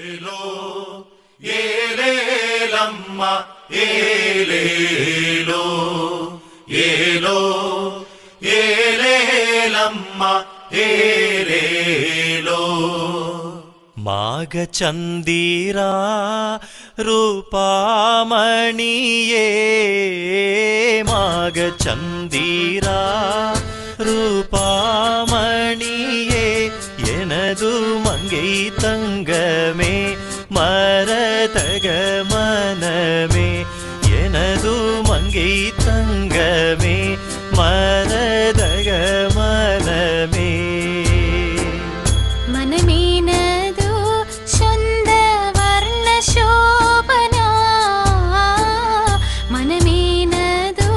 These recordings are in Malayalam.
ఏలో ఏలేలమ్మ ఏలేలో ఏలో ఏలేలమ్మ ఏలేలో മാഘചന്ദിരാ രൂപാമണിയേ മാഘചന്ദിരാ ரூபாமணியே எனது மங்கை தங்கமே மரதக மனமே எனது மங்கை தங்கமே மரதக மனமே മനമേനതു സ്വന്ത വർണ്ണ ശോഭന മനമേനതു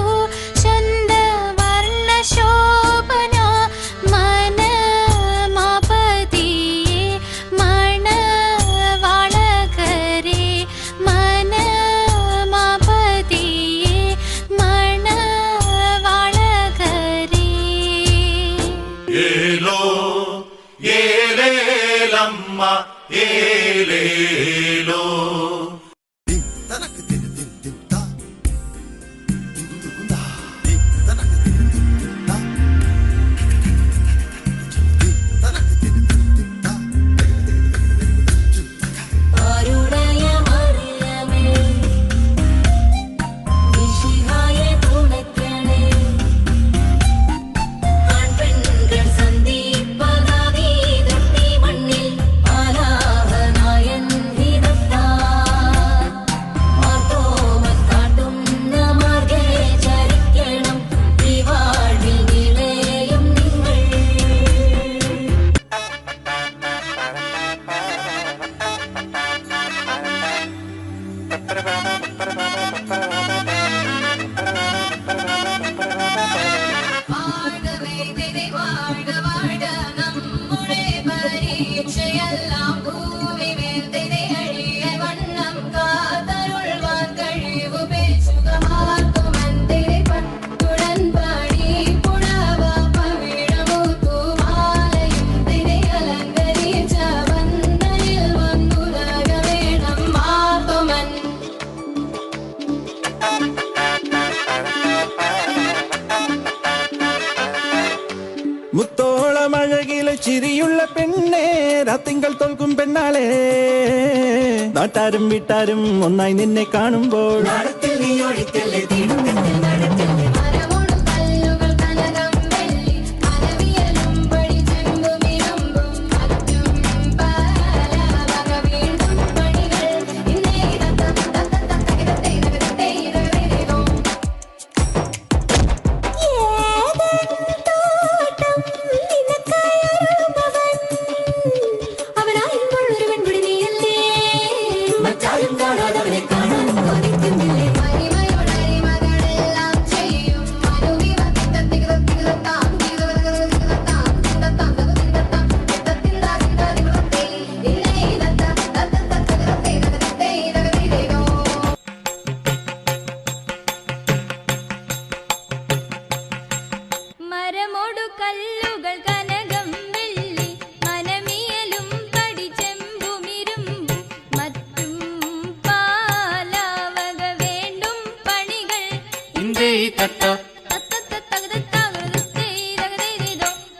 സ്വന്ത വർണ്ണ ശോഭന മന മാപതിയെ മണ വാളകരെ മന മാപതിയെ മണ വാളകരെ ఏలో ఏలేలమ్మ ఏలేలో മുത്തോളമഴകിലെ ചിരിയുള്ള പെണ്ണേ രാത്തിങ്കൾ തോൽക്കും പെണ്ണാളെ നാട്ടാരും വീട്ടാരും ഒന്നായി നിന്നെ കാണുമ്പോൾ മരമോടു കല്ലുകൾ കനകം വെള്ളി മനമിയലും പടിച്ചെമ്പുമിരുമ്പും മറ്റും പാലാവക വേണ്ടും പണികൾ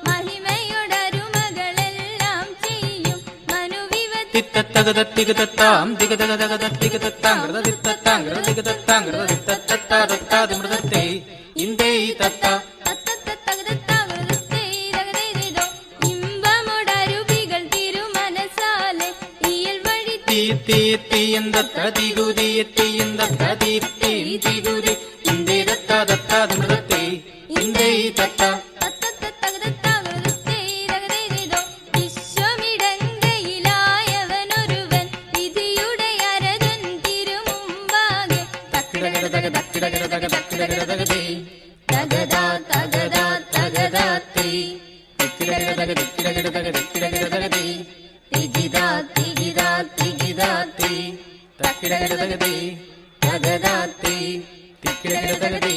മഹിമയോടരുമകളെല്ലാം ചെയ്യും ഇമ്പമുടരുവികൾ തിരുമനസാലെ ഇയൽ വഴി വിശ്വമിടങ്കയിലായവനൊരുവൻ വിധിയുടെ അരജൻ തിരുമുമ്പാകെ തകദാ തകദാ തകദാത്തേ തിഗിദാ തിഗിദാ തിഗിദാത്തേ തകദാത്തേ തകദാത്തേ തിഗിദാത്തേ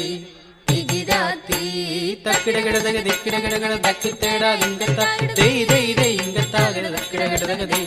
തിഗിദാത്തേ തകദാത്തേ തകദാത്തേ